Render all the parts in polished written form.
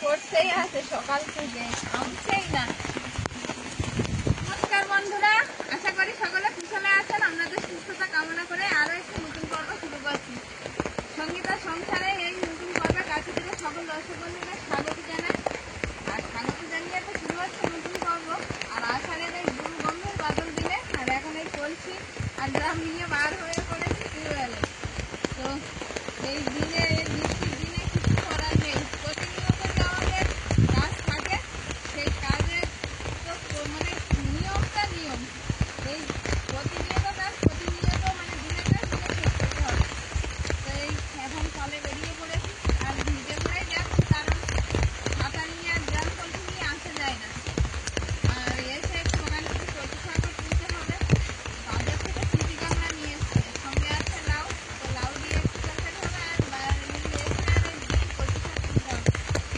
করতেই আছে সকাল থেকে, থামছেই না। নমস্কার বন্ধুরা, আশা করি সকলে কুশলে আছেন। আপনাদের সুস্থতা কামনা করে আরো একটি নতুন পর্ব শুরু করছি। সঙ্গীতা সংসারে এই নতুন পর্বে কাছে থেকে সকল দর্শক বন্ধুদের স্বাগত জানাই। আর স্বাগত জানিয়ে তো শুরু হচ্ছে নতুন পর্ব। আর আষাঢ়ের এই গুরু গম্ভীর বাদল দিনে আর এখন এই কলসি আর ড্রাম নিয়ে বার হয়ে পড়েছি টিউবওয়েলে। তো এই দিনে, এই বৃষ্টির দিনে কিছু করার নেই। প্রতিনিয়ত যে আমাদের কাজ থাকে, সেই কাজের তো মানে নিয়মটা নিয়ম। এই প্রতিনিয়ত কাজ, প্রতিনিয়ত মানে দিনের কাজ দিনে শেষ করতে হবে। তো এই এখন কলে বেরিয়ে পড়েছি আর ভিজে পড়ে যাচ্ছি, কারণ ছাতা নিয়ে আর ড্রাম কলসি নিয়ে আসা যায় না। আর এসে একটু ওখান থেকে কচু শাকও তুলতে হবে। বাজার থেকে সিটি কাঁকড়া নিয়ে এসছে, সঙ্গে আছে লাউ। তো লাউ দিয়ে একটু তরকারি হবে আর এসে আর এই কচু শাক তুলতে হবে।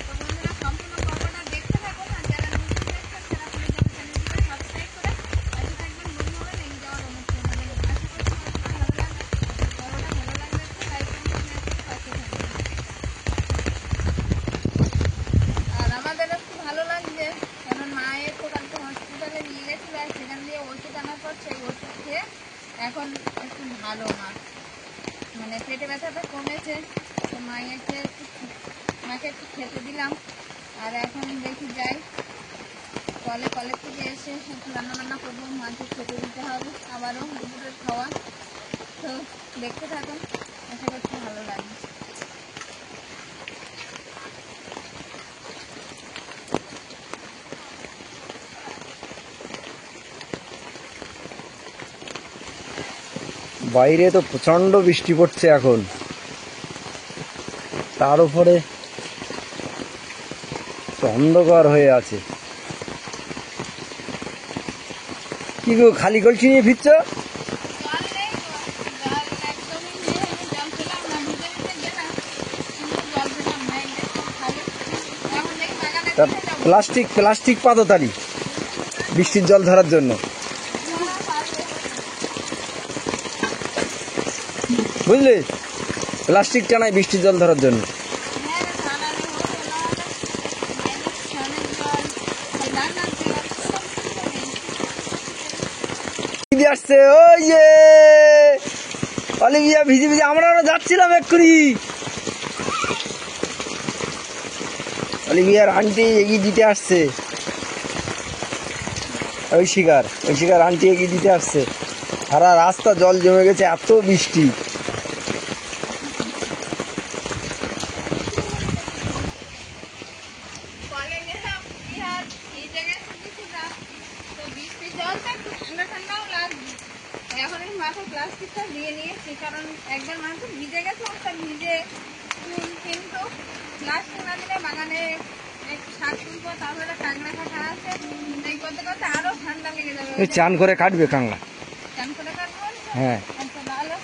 তো বন্ধুরা, সম্পূর্ণ পর্বটা দেখতে থাকুন। আর যারা নতুন দেখছেন তারা প্লিজ আমার চ্যানেলটিকে সাবস্ক্রাইব করে পাশে থাকবেন, বন্ধু হবেন, এগিয়ে যাওয়ার অনুরোধ করবেন। আশা করছি পর্বটা ভালো লাগবে। পর্বটা ভালো লাগলে একটু লাইক কমেন্ট শেয়ার করে পাশে থাকবেন। আর আমাদের একটু ভালো লাগছে, কারণ মায়ের তো কালকে হসপিটালে নিয়ে গেছিল আর সেখান দিয়ে ওষুধ আনার পর সেই ওষুধ খেয়ে এখন একটু ভালো মা, মানে পেটে ব্যথাটা কমেছে। তো মাকে একটু খেতে দিলাম। আর এখন দেখি যাই কলের থেকে এসে একটু রান্না করবো, মাকে খেতে দিতে হবে আবারও দুপুরের খাওয়া। তো দেখতে থাকুন, আশা করছি ভালো লাগবে। বাইরে তো প্রচন্ড বৃষ্টি পড়ছে এখন, তার উপরে অন্ধকার হয়ে আছে। কি গো, খালি কলসি নিয়ে ফিরছ? জল নেই গো, জল একদমই নেই। আমি জল পেলাম না, ভিজে ভিজে গেলাম, কিন্তু জল পেলাম না। এই দেখুন খালি। এখন দেখি বাগানের তা দিকে যাবো। প্লাস্টিক পাতো তালি বৃষ্টির জল ধরার জন্য, হ্যাঁ, পারবে। বুঝলি? প্লাস্টিক টানাই বৃষ্টির জল ধরার জন্য। হ্যাঁ রে, ছানারে হোক, নাহলে বাইরের ছানের জল, এই রান্নার জল, সব কিছু নেই। দিদি আসছে, ওই যে অলিভিয়া ভিজে ভিজে আমরা যাচ্ছিলাম এক্ষুনি। অলিভিয়ার আন্টি এগিয়ে দিতে আসছে, ঐশিকার আন্টি এগিয়ে দিতে আসছে। সারা রাস্তা জল জমে গেছে, এত বৃষ্টি। কলে গেলাম, কি আর ভিজে গেছে কিছুটা। তো বৃষ্টির জলটা একটু ঠান্ডা ঠান্ডাও লাগছে। এখন এই মাথায় প্লাস্টিকটা দিয়ে নিয়েছি, কারণ একবার মাথা ভিজে গেছে, ওটা ভিজে কিন্তু প্লাস্টিক না দিলে বাগানে একটু শাক তুলবো, তারপরে কাঁকড়া কাটা আছে। এই করতে করতে আরো ঠান্ডা লেগে যাবে। ওই চান করে কাটবে কাংলা। চান করে কাটবো। হ্যাঁ, আচ্ছা ভালো,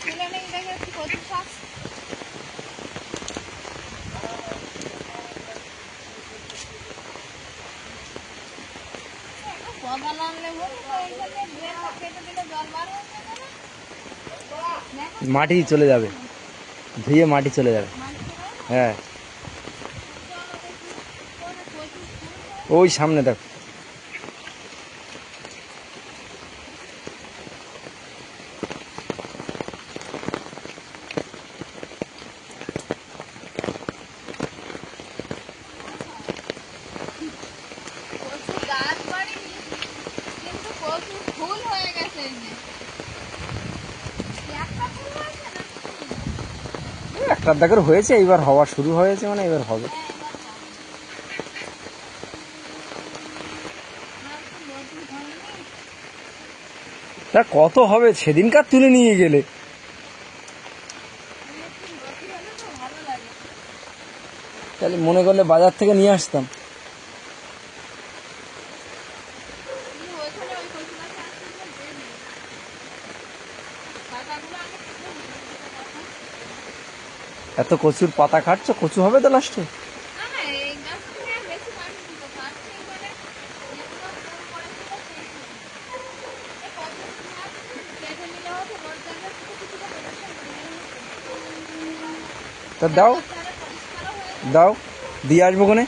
তুলে নেই দেখে একটু কচু শাক। কদা না আনলে বলুন তো, এইখানে ড্রেনটা কেটে দিলে জল বার হয়ে যাবে না? দেখো মাটি চলে যাবে, ধুয়ে মাটি চলে যাবে। মাটি করে হ্যাঁ, চলো দেখি কোনে কচু ফুল। ওই সামনে দেখো। কচু গাছ বাড়িনি, কিন্তু কচু ফুল হয়ে গেছে। এই যে একটা ফুল হয়েছে না? একটা দেখার হয়েছে, এইবার হওয়া শুরু হয়েছে, মানে এবার হবে। হ্যাঁ, এবার হবে। আর তো কচু হয়নি। তা কত হবে, সেদিনকার তুলে নিয়ে গেলে। একটু লতি হলে তো ভালো লাগে। তাহলে মনে করলে বাজার থেকে নিয়ে আসতাম। কি হয়েছিল ওই কচু গাছে আসতে দেবে। পাতাগুলো আমি কেটে দিয়েছি, এত কচুর পাতা খাচ্ছ, কচু হবে তো লাস্টে। না না, এই গাছ থেকে আর বেশি কাটিনি তো, কাটছি মানে যেগুলো ফুল পড়েছিল সেই ফুল। এই কত ফুল আছে, কেটে নিলে হতো, রোদ জায়গা থেকে কিছুটা পরিষ্কার করে নিলে হতো। তা দাও, তাহলে পরিষ্কারও হয়ে দাও। যাবে। দিয়ে আসবো কোনে।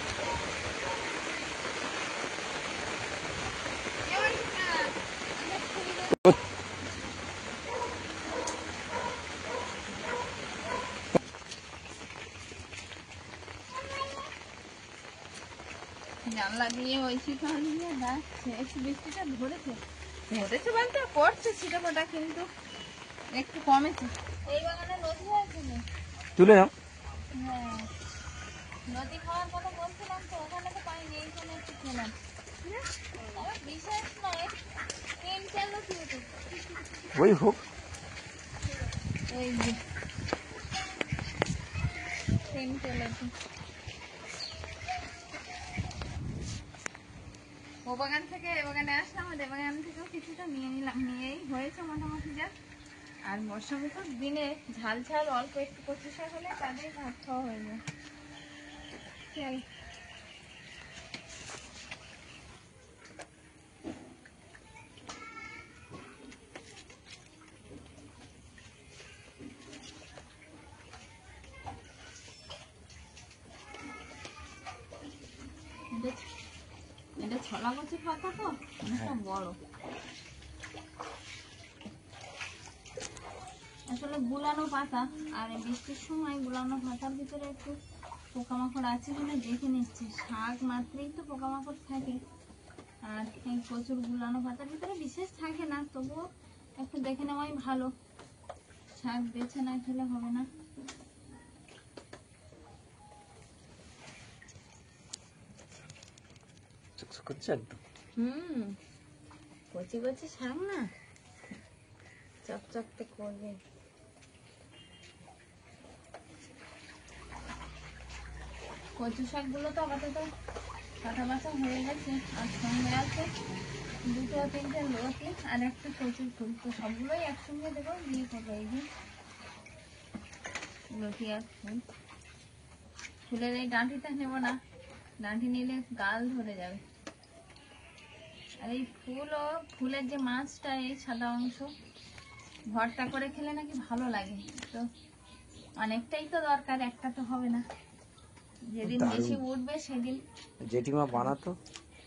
জানলা দিয়ে ওই শিকার নিয়ে যাচ্ছে, একটু বৃষ্টিটা ধরেছে ধরেছে বলতে পড়ছে ছিটেফোঁটা, কিন্তু একটু কমেছে। এই বাগানে নদী হয়েছে না? তুলে নাও। হ্যাঁ, নদী খাওয়ার কথা বলছিলাম তো, ওখানে তো পাইনি, এইখানে একটু খেলাম। আমার বিশেষ নয়, 3-4 নদী হতো। ওই হোক। এই যে 3 নদী। ও বাগান থেকে এ বাগানে আসলাম, আর এ বাগান থেকেও কিছুটা নিয়ে নিলাম, নিয়েই হয়েছে মোটামুটি যা। আর বর্ষাকাল দিনে ঝাল ঝাল অল্প একটু কচু শাক হলে তাদের ভাত খাওয়া হয়ে যায়। চল। এটা ছলা কচুর পাতা তো অনেকটা বড়। আসলে গুলানো পাতা, আর এই বৃষ্টির সময় গুলানো পাতার ভিতরে একটু পোকামাকড় আছে কিনা দেখে নিচ্ছি। শাক মাত্রই তো পোকামাকড় থাকে, আর এই প্রচুর গুলানো পাতার ভিতরে বিশেষ থাকে না, তবুও একটু দেখে নেওয়াই ভালো। শাক বেছে না খেলে হবে না। করছে একদম। কচি কচি শাক না, চকচক তো করবে। কচু শাক গুলো তো আপাতত কাটা বাছা হয়ে গেছে, আর সঙ্গে আছে 2-3টে লতি আর একটা কচুর ফুল, তো সবগুলোই একসঙ্গে দেবো, দিয়ে করবো। এই যে লতি আর ফুল, ফুলের এই ডাঁটিটা নেবো না, ডাঁটি নিলে গাল ধরে যাবে। আর এই ফুল ও ফুলের যে মাছটা, এই সাদা অংশ ভর্তা করে খেলে নাকি ভালো লাগে, তো অনেকটাই তো দরকার, একটা তো হবে না, যেদিন বেশি উঠবে সেদিন। জেঠিমা বানাতো।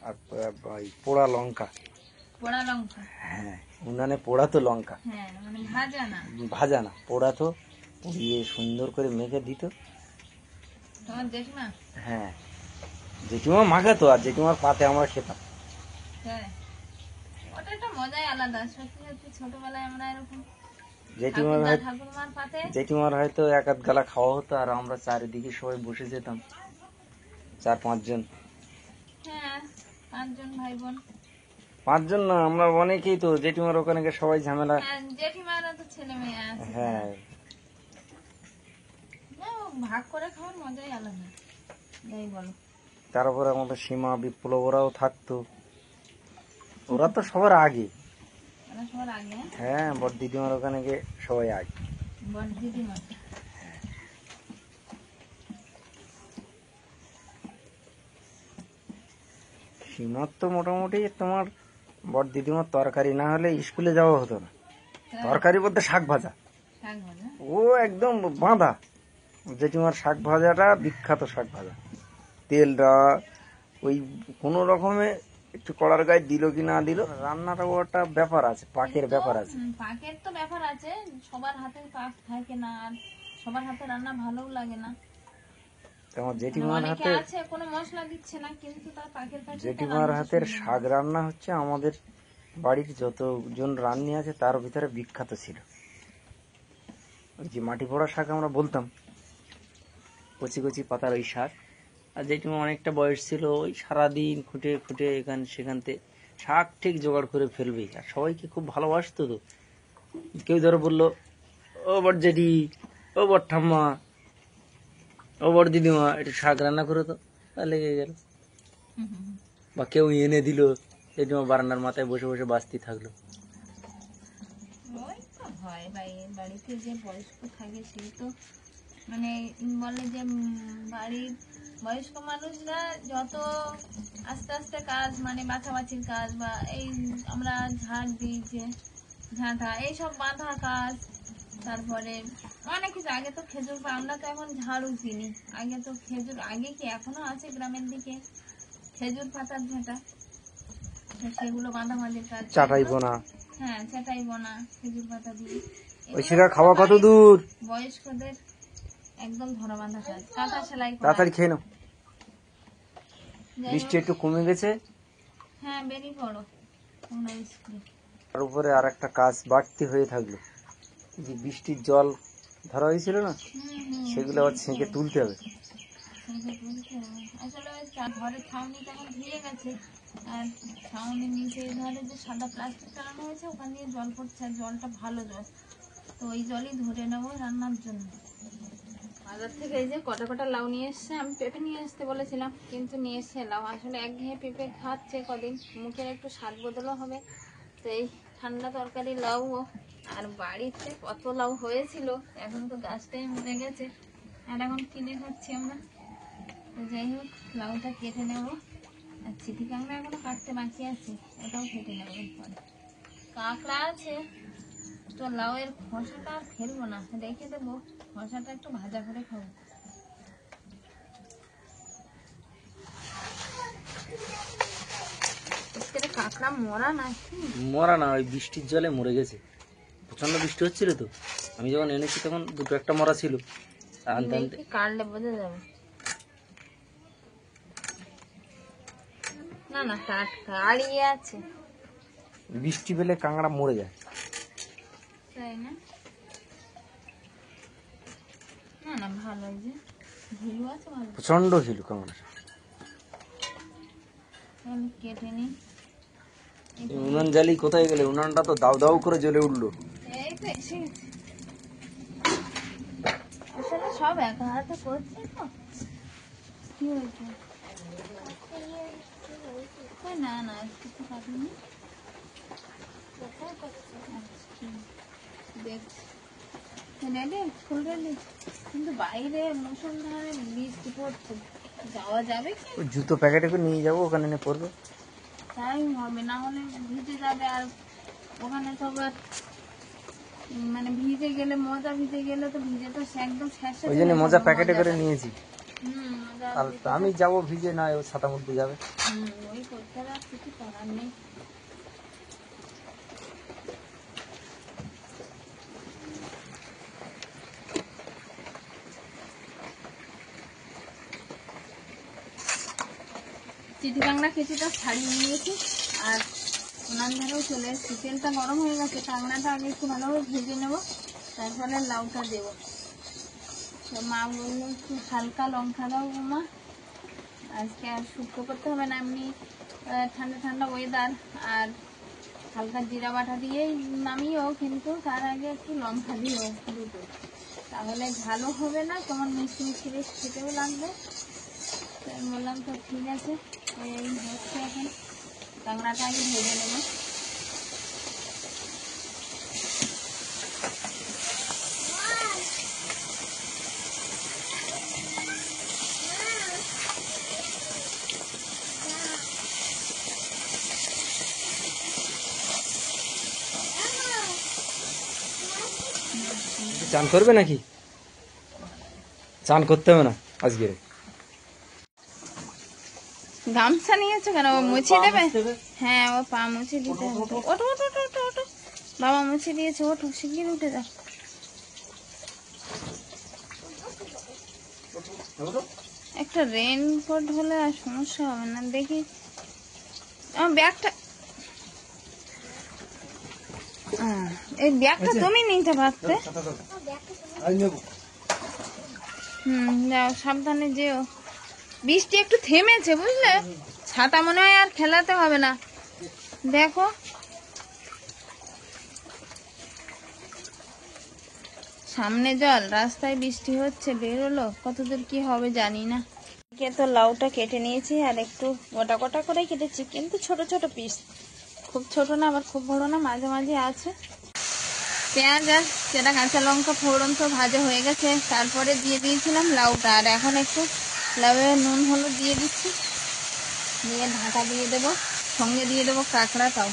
আর পোড়া লঙ্কা, পোড়া লঙ্কা, হ্যাঁ উনানে পোড়াতো লঙ্কা, হ্যাঁ মানে ভাজা না, ভাজা না পোড়াতো, পুড়িয়ে সুন্দর করে মেখে দিত। তোমার জেঠিমা? হ্যাঁ জেঠিমা মাখাতো, আর জেঠিমার পাতে আমরা খেতাম। হ্যাঁ, ওটা একটা মজাই আলাদা। সত্যি সত্যি ছোটবেলায় আমরা এরকম জেঠিমার ঠাকুরমার পাতে, জেঠিমার হয়তো 1-8 গালা খাওয়া হতো, আর আমরা চারিদিকে সবাই বসে যেতাম, 4-5 জন। হ্যাঁ 5 জন ভাই বোন। 5 জন না, আমরা অনেকেই তো, জেঠিমার ওখানে গিয়ে সবাই ঝামেলা। হ্যাঁ, জেঠিমারও তো ছেলে মেয়ে আছে। হ্যাঁ না, ভাগ করে খাওয়ার মজাই আলাদা, যাই বলো। তারপরে আমাদের সীমা বিপ্লব ওরাও থাকতো, ওরা তো সবার আগে। ওরা সবার আগে? হ্যাঁ বড় দিদিমার ওখানে গিয়ে সবাই আগে। বড় দিদিমা? সীমার তো মোটামুটি তোমার বড় দিদিমার তরকারি না হলে স্কুলে যাওয়া হতো না। তরকারি বলতে শাক ভাজা, শাক ভাজা ও একদম বাঁধা। জেঠিমার শাক ভাজাটা বিখ্যাত, শাক ভাজা তেলটা ওই কোনো রকমে একটু কড়ার গায়ে দিল কি না দিল, রান্নাটাও একটা ব্যাপার আছে, পাকের ব্যাপার আছে। পাকের তো ব্যাপার আছে, সবার হাতে পাক থাকে না, আর সবার হাতে রান্না ভালোও লাগে না। তোমার জেঠিমার হাতে, আছে কোনো মশলা দিচ্ছে না, কিন্তু তার পাকের পাকে জেঠিমার হাতের শাক রান্না হচ্ছে আমাদের বাড়ির যতজন রান্নি আছে তার ভিতরে বিখ্যাত ছিল। ওই যে মাটি পোড়া শাক আমরা বলতাম, কচি কচি পাতার ওই শাক। আর জেঠিমা অনেকটা বয়স ছিল, ওই সারাদিন খুঁটে খুঁটে এখান সেখানতে শাক ঠিক জোগাড় করে ফেলবেই, আর সবাইকে খুব ভালোবাসতো তো। কেউ ধরো বললো, ও বড় জেঠি, ও বড় ঠাম্মা, ও বড় দিদিমা, একটু শাক রান্না করো তো, তা লেগে গেল। বা কেউ এনে দিল, জেঠিমা বারান্দার মাথায় বসে বসে বাঁচতে থাকলো। ওই তো হয় বাড়িতে যে বয়স্ক থাকে, সে তো মানে বলে যে বাড়ির বয়স্ক মানুষরা যত আস্তে আস্তে কাজ, মানে বাছাবাছির কাজ, বা এই আমরা ঝাড় দিই যে ঝাঁটা, এইসব বাঁধা কাজ, তারপরে অনেক কিছু। আগে তো খেজুর আমরা তো এখন ঝাড়ু কিনি, আগে তো খেজুর, আগে কি এখনো আছে গ্রামের দিকে খেজুর পাতার ঝাঁটা, তো সেগুলো বাঁধামাঝির কাজ। চাটাই বোনা, হ্যাঁ, চাটাই বোনা খেজুর পাতা দিয়ে। ওই শিরা খাওয়া কত দূর? বয়স্কদের একদম ধরা বাঁধা কাজ, কাঁথা সেলাই করা। তাড়াতাড়ি খেয়ে নাও, যাই বৃষ্টি হোক, একটু কমে গেছে। হ্যাঁ বেরিয়ে পড়ো তোমরা স্কুলে। তার উপরে আর একটা কাজ বাড়তি হয়ে থাকলো, যে বৃষ্টির জল ধরা হয়েছিল না, সেগুলো আবার ছেঁকে তুলতে হবে। আসলে ঘরের ছাউনি তখন ধুয়ে গেছে, আর ছাউনির নিচে ধরে যে সাদা প্লাস্টিক টানানো হয়েছে ওখান দিয়ে জল পড়ছে, আর জলটা ভালো জল, তো ওই জলই ধরে নেবো রান্নার জন্য। বাজার থেকে এই যে কটা কটা লাউ নিয়ে এসছে, আমি পেঁপে নিয়ে আসতে বলেছিলাম কিন্তু নিয়ে এসছে লাউ। আসলে একঘেয়ে পেঁপে খাচ্ছে কদিন, মুখের একটু স্বাদ বদলও হবে, তো এই ঠান্ডা তরকারি লাউ। আর বাড়িতে কত লাউ হয়েছিল, এখন তো গাছটাই মরে গেছে, আর এখন কিনে খাচ্ছি আমরা। তো যাই হোক, লাউটা কেটে নেবো, আর চিঠি কাঁকড়া এখনো কাটতে বাকি আছে, ওটাও কেটে নেবো। এরপরে কাঁকড়া আছে, তো লাউয়ের খোসাটা আর ফেলবো না, রেখে দেবো, খোসাটা একটু ভাজা করে খাবো। কাঁকড়া মরা নাকি? মরা না, ওই বৃষ্টির জলে মরে গেছে, প্রচন্ড বৃষ্টি হচ্ছিল তো, আমি যখন এনেছি তখন দুটো একটা মরা ছিল, আনতে আনতে কাটলে বোঝা যাবে। না না, টাটকা আড়িয়ে আছে। বৃষ্টি পেলে কাঁকড়া মরে যায়, তাই না? না না, ভালো, এই যে ঝিলু আছে ভালো, প্রচন্ড ছিল কাঁকড়া। আমি কেটে নিই। উনান জ্বালি কোথায় গেলে? উনানটা তো দাউ দাউ করে জ্বলে উঠলো। এই তো এসে গেছে। আসলে সব একা হাতে করছি তো। কি হয়েছে? না না, কিছু কাটিনি। দেখছি রেডি, ফুল রেডি, কিন্তু বাইরে মুষলধারে বৃষ্টি পড়ছে, যাওয়া যাবে কি? ওই জুতো প্যাকেটে করে নিয়ে যাবো, ওখানে এনে পরবো। তাই হবে, না হলে ভিজে যাবে, আর ওখানে তো আবার মানে ভিজে গেলে, মোজা ভিজে গেলে তো ভিজে তো একদম শেষে। ওই জন্য মোজা প্যাকেটে করে নিয়েছি। মোজা আর আমি যাবো ভিজে, না ও ছাতা মধ্যে যাবে। ওই করতে আর কিছু করার নেই। চিঠি কাঁকড়া কিছুটা ছাড়িয়ে নিয়েছি, আর উনান ধারেও চলে এসেছি। তেলটা গরম হয়ে গেছে, কাঁকড়াটা আগে একটু ভালোভাবে ভেজে নেবো, তারপরে লাউটা দেবো। তো মা বললো একটু হালকা লঙ্কা দাও বৌমা, আজকে আর শুক্তো করতে হবে না, এমনি ঠান্ডা ঠান্ডা ওয়েদার, আর হালকা জিরা বাটা দিয়েই নামিও, কিন্তু তার আগে একটু লঙ্কা দিও দুটো, তাহলে ঝালও হবে না, তোমার মিষ্টি মিষ্টি বেশ খেতেও লাগবে। তাই বললাম তো ঠিক আছে। এই হচ্ছে, এখন কাঁকড়াটা আগে ভেজে নেবো। চান করবে নাকি? চান করতে হবে না আজকে। গামছা নিয়েছো কেন? ও মুছে দেবে? হ্যাঁ, ও পা মুছে দিতে হবে। ওঠো ওঠো ওঠো ওঠো ওঠো, বাবা মুছে দিয়েছে, ওঠো শিগগির উঠে যাও। একটা রেনকোট হলে আর সমস্যা হবে না। দেখি আমার ব্যাগটা, এই ব্যাগটা তুমি নিতে পারতে। যাও, সাবধানে যেও। বৃষ্টি একটু থেমেছে বুঝলে, ছাতা মনে হয় আর খেলাতে হবে না। দেখো সামনে জল, রাস্তায় বৃষ্টি হচ্ছে, বেরোলো, কতদূর কি হবে জানি না। তো লাউটা কেটে নিয়েছি, আর একটু গোটা গোটা করে কেটেছি, কিন্তু ছোট ছোট পিস, খুব ছোট না আবার খুব বড় না, মাঝে মাঝে আছে। পেঁয়াজ আর চেরা কাঁচা লঙ্কা ফোড়ন তো ভাজা হয়ে গেছে, তারপরে দিয়ে দিয়েছিলাম লাউটা, আর এখন একটু লাউয়ে নুন হলুদ দিয়ে দিচ্ছি, দিয়ে ঢাকা দিয়ে দেবো, সঙ্গে দিয়ে দেবো কাঁকড়াটাও।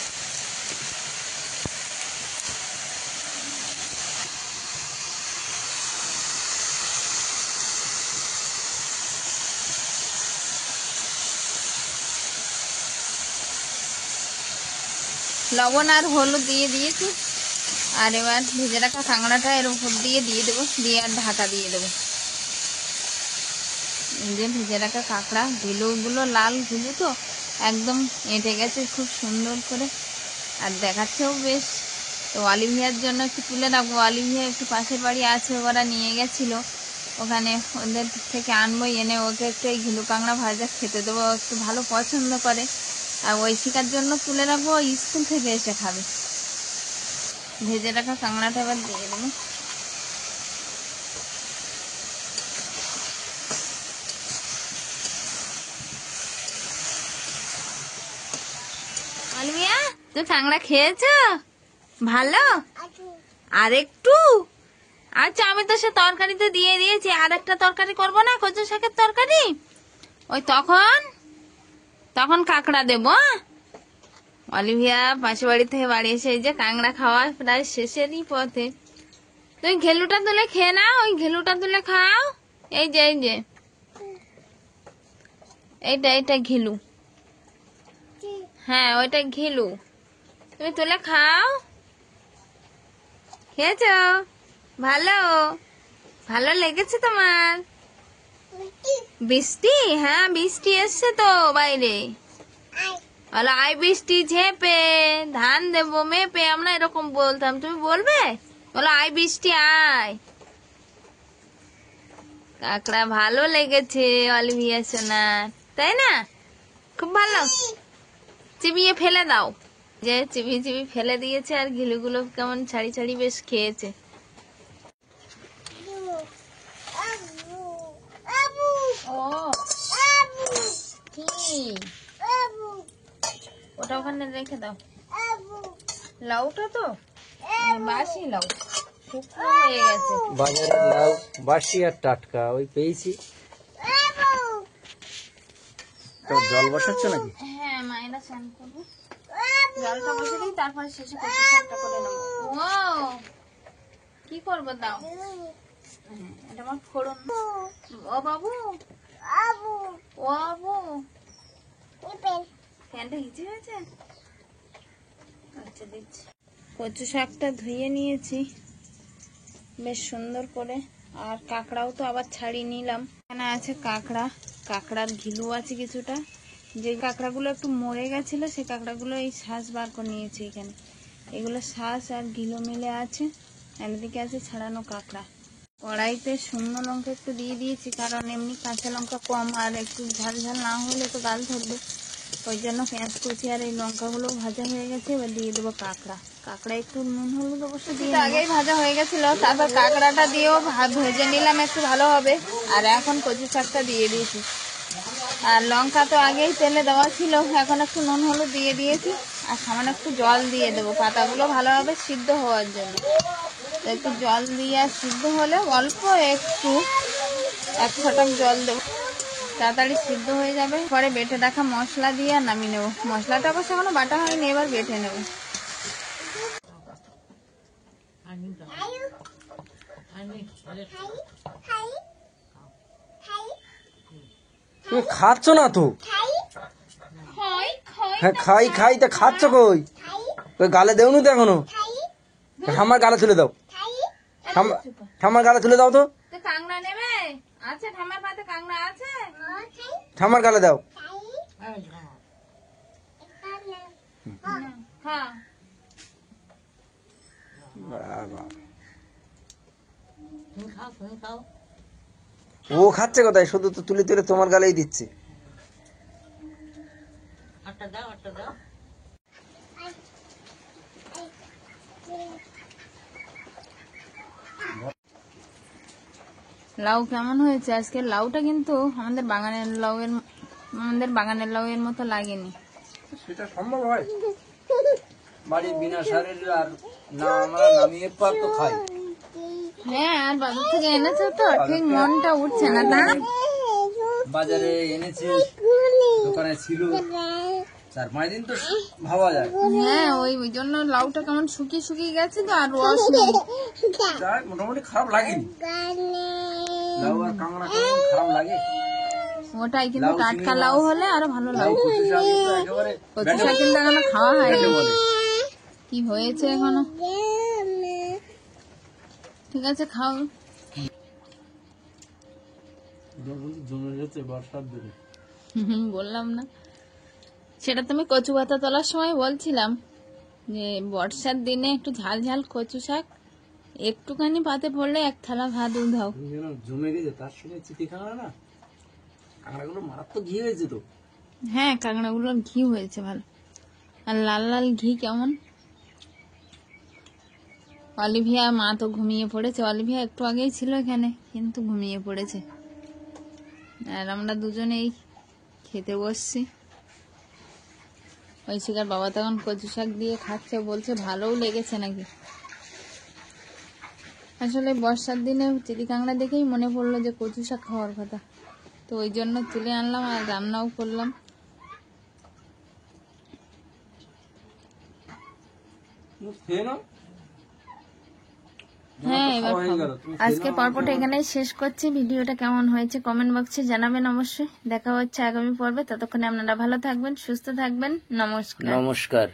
লবণ আর হলুদ দিয়ে দিয়েছি। আর এবার ভেজে রাখা কাঁকড়াটা এর উপর দিয়ে দেবো, দিয়ে আর ঢাকা দিয়ে দেবো। এই যে ভেজে রাখা কাঁকড়া, ঘিলুগুলো লাল ঘিলু তো একদম এঁটে গেছে খুব সুন্দর করে, আর দেখাচ্ছেও বেশ। তো অলিভিয়ার জন্য একটু তুলে রাখবো। অলিভিয়া একটু পাশের বাড়ি আছে, ওরা নিয়ে গেছিলো, ওখানে ওদের থেকে আনবো, এনে ওকে একটু এই ঘিলু কাঁকড়া ভাজা খেতে দেবো, একটু ভালো পছন্দ করে। আর ঐশিকার জন্য তুলে রাখবো, স্কুল থেকে এসে খাবে। ভেজে রাখা কাঁকড়াটা এবার দিয়ে দেবো। অলিভিয়া, তুই কাঁকড়া খেয়েছ? ভালো? আর একটু? আচ্ছা, আমি তো সে তরকারিতে দিয়ে দিয়েছি, আর একটা তরকারি করবো না, কচু শাকের তরকারি, ওই তখন কাঁকড়া দেবো। অলিভিয়া পাশে বাড়ি থেকে বাড়ি এসে এই যে কাঁকড়া খাওয়া প্রায় শেষেরই পথে। তুমি ঘেলুটা তুলে খেয়ে নাও, ওই ঘেলুটা তুলে খাও। এই যে এইটা ঘিলু, হ্যাঁ ওইটা ঘিলু, তুমি তুলে খাও। খেয়েছ? ভালো লেগেছে তোমার? বৃষ্টি? হ্যাঁ বৃষ্টি এসছে তো বাইরে। বলো আই বৃষ্টি ঝেপে, ধান দেবো মেপে, আমরা এরকম বলতাম, তুমি বলবে? বলো আই বৃষ্টি আয়। কাঁকড়া ভালো লেগেছে অলিভিয়া সোনার, তাই না? খুব ভালো। চিবিয়ে ফেলে দাও। যে চিবি ফেলে দিয়েছে, আর ঘিলুগুলো কেমন ছাড়ি বেশ খেয়েছে। ওটা ওখানে রেখে দাও। লাউটা তো বাসি লাউ, শুকনো হয়ে গেছে। বাজারের লাউ বাসি আর টাটকা, ওই পেয়েছি। তো জল বসাচ্ছ নাকি? হ্যাঁ, মায়েরা স্নান করবো, জলটা বসে দিই, তারপরে শেষে কচু শাকটা করে নেবো। ও কি করবো দাও? এটা আমার ফোড়ন। ও বাবু, ও বাবু, ফ্যানটা হিচে হয়েছে। আচ্ছা দিচ্ছি। কচু শাকটা ধুয়ে নিয়েছি বেশ সুন্দর করে, আর কাঁকড়াও তো আবার ছাড়িয়ে নিলাম। এখানে আছে কাঁকড়ার ঘিলু আছে কিছুটা, যে কাঁকড়াগুলো একটু মরে গেছিলো সেই কাঁকড়াগুলো এই শ্বাস বার করে নিয়েছি এখানে। এগুলো শ্বাস আর ঘিলু মিলে আছে। একদিকে আছে ছাড়ানো কাঁকড়া। কড়াইতে শুকনো লঙ্কা একটু দিয়ে দিয়েছি, কারণ এমনি কাঁচা লঙ্কা কম, আর একটু ঝাল না হলে তো গাল ধরবে, ওই জন্য পেঁয়াজ কুচি আর এই লঙ্কাগুলো ভাজা হয়ে গেছে। এবার দিয়ে দেবো কাঁকড়া একটু নুন হলুদ অবশ্য দিয়ে আগেই ভাজা হয়ে গেছিল, তারপর কাঁকড়াটা দিয়েও ভেজে নিলাম একটু ভালো হবে। আর এখন কচু শাকটা দিয়ে দিয়েছি, আর লঙ্কা তো আগেই তেলে দেওয়া ছিল, এখন একটু নুন হলুদ দিয়ে দিয়েছি, আর সামান্য একটু জল দিয়ে দেবো পাতাগুলো ভালোভাবে সিদ্ধ হওয়ার জন্য। একটু জল দিয়ে আর সিদ্ধ হলে অল্প একটু 1 ছটাক জল দেবো, তাড়াতাড়ি সিদ্ধ হয়ে যাবে। পরে বেটে রাখা মশলা দিয়ে আর নামিয়ে নেবো। মশলাটা অবশ্য এখনো বাটা হয়নি, এবার বেটে নেবো। তুমি খাচ্ছ না তো? হ্যাঁ খাই তা খাচ্ছ কই? গালে দেওনি তো এখনো। ঠাম্মার গালে তুলে দাও, ঠাম্মার গালে তুলে দাও তো। কাঁকড়া নেবে? আচ্ছা, ঠাম্মার পাতে কাঁকড়া আছে, ঠাম্মার গালে দাও। ও খাচ্ছে কোথায়? শুধু তো তুলে তোমার গালেই দিচ্ছে। লাউ কেমন হয়েছে আজকে? লাউটা কিন্তু আমাদের বাগানের লাউয়ের মতো লাগেনি। সেটা সম্ভব হয়? বাড়ির বিনা সারের, আর না আমরা নামিয়ে পার তো খাই। হ্যাঁ, আর বাজার থেকে এনেছে তো ঠিক মনটা উঠছে না, তা বাজারে এনেছি, দোকানে ছিল 4-5 দিন তো ভাবা যায়। হ্যাঁ, ওই জন্য লাউটা কেমন শুকিয়ে গেছে তো, আর রস নেই। মোটামুটি খারাপ লাগেনি। লাউ আর কাঁকড়া কেমন খারাপ লাগে? ওটাই, কিন্তু টাটকা লাউ হলে আরো ভালো লাগে। কচু শাক কিন্তু এখনো খাওয়া হয়নি। কি হয়েছে এখনো? ঠিক আছে, খাও। বললাম না সেটা? তুমি কচু পাতা তোলার সময় বলছিলাম যে বর্ষার দিনে একটু ঝাল ঝাল কচু শাক একটুখানি পাতে পড়লে এক থালা ভাত উধাও। জমে গেছে, তার সঙ্গে চিঠি কাঁকড়া না, কাঁকড়াগুলো মারাত্মক ঘি হয়েছে তো। হ্যাঁ, কাঁকড়াগুলোর ঘি হয়েছে ভালো, আর লাল লাল ঘি কেমন। অলিভিয়া মা তো ঘুমিয়ে পড়েছে। অলিভিয়া একটু আগেই ছিল এখানে, কিন্তু ঘুমিয়ে পড়েছে। আর আমরা দুজনেই খেতে বসছি। ঐশিকার বাবা তখন কচু শাক দিয়ে খাচ্ছে, বলছে ভালোও লেগেছে নাকি। আসলে বর্ষার দিনে চিড়ি কাঁকড়া দেখেই মনে পড়লো যে কচু শাক খাওয়ার কথা, তো ওই জন্য তুলে আনলাম আর রান্নাও করলাম। হ্যাঁ, এবার আজকের পর্বটা এখানেই শেষ করছি। ভিডিওটা কেমন হয়েছে কমেন্ট বক্সে জানাবেন অবশ্যই। দেখা হচ্ছে আগামী পর্বে। ততক্ষণে আপনারা ভালো থাকবেন, সুস্থ থাকবেন। নমস্কার। নমস্কার।